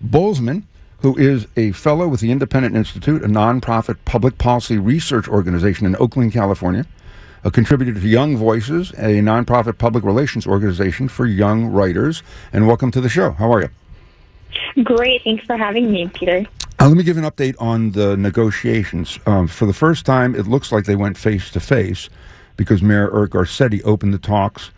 Bolzman, who is a fellow with the Independent Institute, a nonprofit public policy research organization in Oakland, California, a contributor to Young Voices, a nonprofit public relations organization for young writers. And welcome to the show. How are you? Great. Thanks for having me, Peter. Let me give an update on the negotiations. For the first time, it looks like they went face-to-face because Mayor Eric Garcetti opened the talks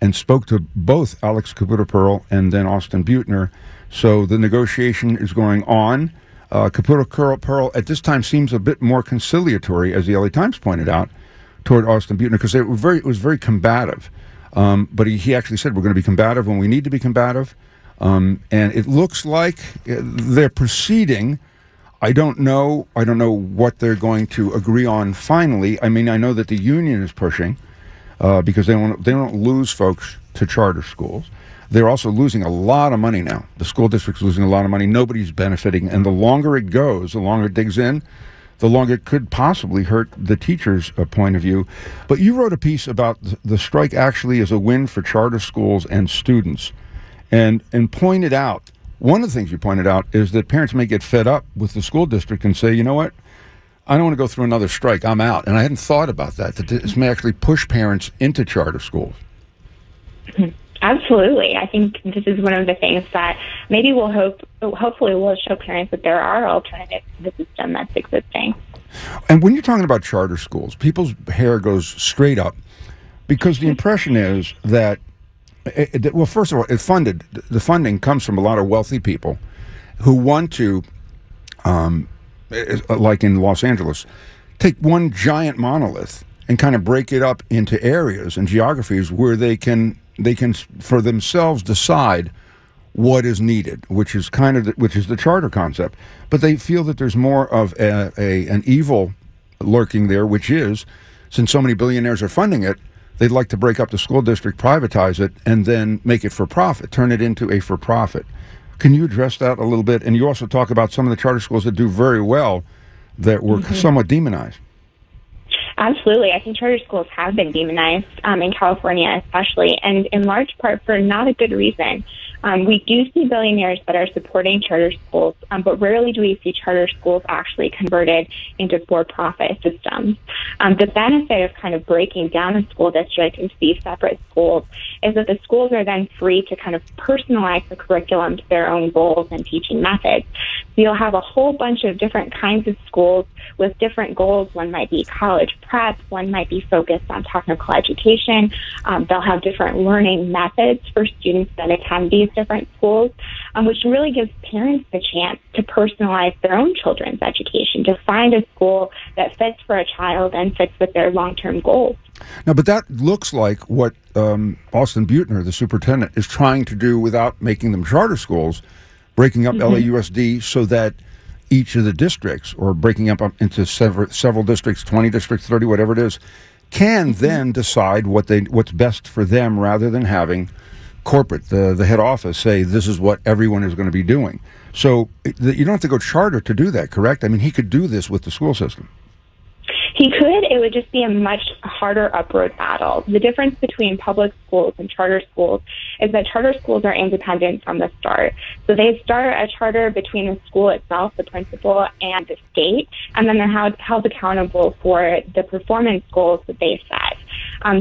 and spoke to both Alex Caputo-Pearl and then Austin Butner. So the negotiation is going on. Caputo-Pearl at this time seems a bit more conciliatory, as the LA Times pointed out, toward Austin Butner, because it was very combative. But he actually said, we're going to be combative when we need to be combative. And it looks like they're proceeding. I don't know what they're going to agree on finally. I mean, I know that the union is pushing because they don't lose folks to charter schools. They're also losing a lot of money now. The school district's losing a lot of money. Nobody's benefiting. And the longer it goes, the longer it digs in, the longer it could possibly hurt the teacher's point of view. But you wrote a piece about the strike actually is a win for charter schools and students. And pointed out, one of the things you pointed out is that parents may get fed up with the school district and say, you know what, I don't want to go through another strike, I'm out. And I hadn't thought about that this may actually push parents into charter schools. Absolutely. I think this is one of the things that maybe hopefully will show parents that there are alternatives to the system that's existing. And when you're talking about charter schools, people's hair goes straight up because the impression is that, well, first of all, the funding comes from a lot of wealthy people who want to, like in Los Angeles, take one giant monolith and kind of break it up into areas and geographies where they can for themselves decide what is needed, which is the charter concept. But they feel that there's more of an evil lurking there, which is, since so many billionaires are funding it, they'd like to break up the school district, privatize it, and then make it for profit, turn it into a for profit. Can you address that a little bit? And you also talk about some of the charter schools that do very well that were somewhat demonized. Absolutely. I think charter schools have been demonized in California especially, and in large part for not a good reason. We do see billionaires that are supporting charter schools, but rarely do we see charter schools actually converted into for-profit systems. The benefit of kind of breaking down a school district into these separate schools is that the schools are then free to kind of personalize the curriculum to their own goals and teaching methods. So you'll have a whole bunch of different kinds of schools with different goals. One might be college prep, one might be focused on technical education. They'll have different learning methods for students that attend these different schools, which really gives parents the chance to personalize their own children's education, to find a school that fits for a child and fits with their long-term goals. Now, but that looks like what Austin Butner, the superintendent, is trying to do without making them charter schools, breaking up LAUSD so that each of the districts, or breaking up into several districts, 20 districts, 30, whatever it is, can then decide what's best for them rather than having corporate, the head office, say this is what everyone is going to be doing. So you don't have to go charter to do that, correct? I mean, he could do this with the school system. He could. It would just be a much harder upward battle. The difference between public schools and charter schools is that charter schools are independent from the start. So they start a charter between the school itself, the principal, and the state, and then they're held accountable for the performance goals that they set.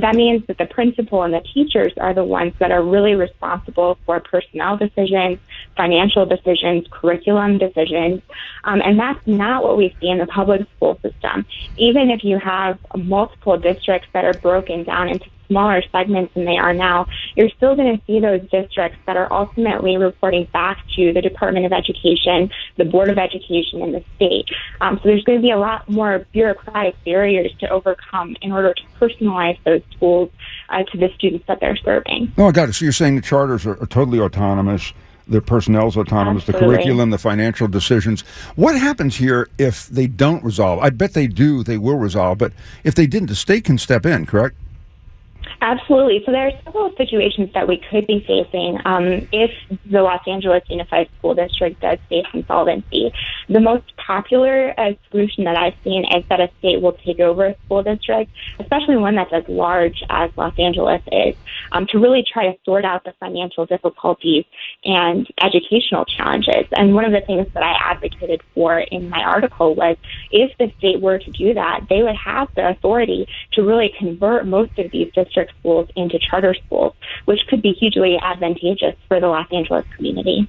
That means that the principal and the teachers are the ones that are really responsible for personnel decisions, financial decisions, curriculum decisions, and that's not what we see in the public school system. Even if you have multiple districts that are broken down into smaller segments than they are now, you're still going to see those districts that are ultimately reporting back to the Department of Education, the Board of Education, and the state. So there's going to be a lot more bureaucratic barriers to overcome in order to personalize those schools to the students that they're serving. Oh, I got it. So you're saying the charters are totally autonomous, their personnel's autonomous, Absolutely. The curriculum, the financial decisions. What happens here if they don't resolve? I bet they will resolve, but if they didn't, the state can step in, correct? Absolutely. So there are several situations that we could be facing if the Los Angeles Unified School District does face insolvency. The most popular solution that I've seen is that a state will take over a school district, especially one that's as large as Los Angeles is, to really try to sort out the financial difficulties and educational challenges. And one of the things that I advocated for in my article was, if the state were to do that, they would have the authority to really convert most of these district schools into charter schools, which could be hugely advantageous for the Los Angeles community.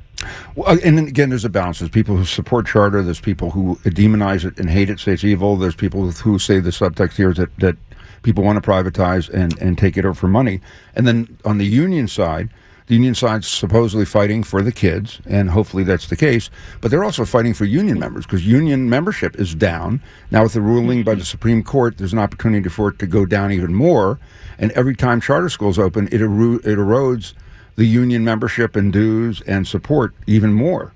Well, and then again, there's a balance. There's people who support charter. There's people who demonize it and hate it, say it's evil. There's people who say the subtext here is that people want to privatize and take it over for money. And then on the union side, the union side's supposedly fighting for the kids, and hopefully that's the case. But they're also fighting for union members, because union membership is down. Now with the ruling by the Supreme Court, there's an opportunity for it to go down even more. And every time charter schools open, it erodes the union membership and dues and support even more.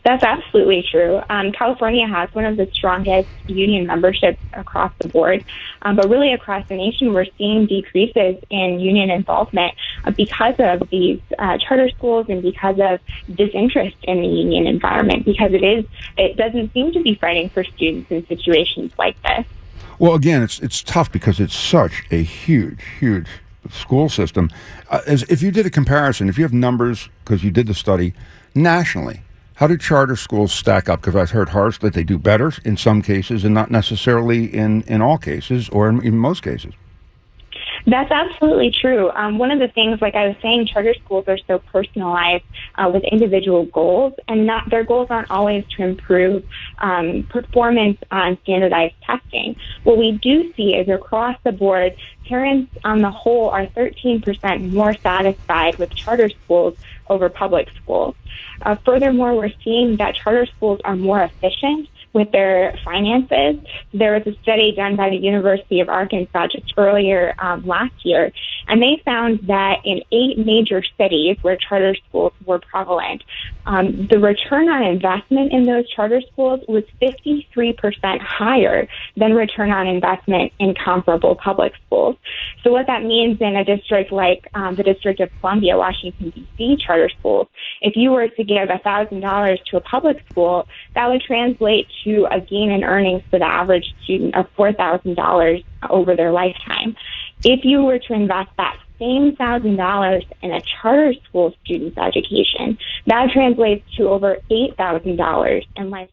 That's absolutely true. California has one of the strongest union memberships across the board, but really across the nation, we're seeing decreases in union involvement because of these charter schools and because of disinterest in the union environment, because it doesn't seem to be fighting for students in situations like this. Well, again, it's tough because it's such a huge school system. As if you did a comparison, if you have numbers, because you did the study, nationally, how do charter schools stack up? Because I've heard harsh that they do better in some cases and not necessarily in all cases or in most cases. That's absolutely true. One of the things, like I was saying, charter schools are so personalized with individual goals, and their goals aren't always to improve performance on standardized testing. What we do see is across the board, parents on the whole are 13% more satisfied with charter schools over public schools. Furthermore, we're seeing that charter schools are more efficient with their finances. There was a study done by the University of Arkansas just earlier last year, and they found that in 8 major cities where charter schools were prevalent, the return on investment in those charter schools was 53% higher than return on investment in comparable public schools. So what that means in a district like the District of Columbia, Washington, D.C. charter schools, if you were to give $1,000 to a public school, that would translate to a gain in earnings for the average student of $4,000 over their lifetime. If you were to invest that same $1,000 in a charter school student's education, that translates to over $8,000 in lifetime.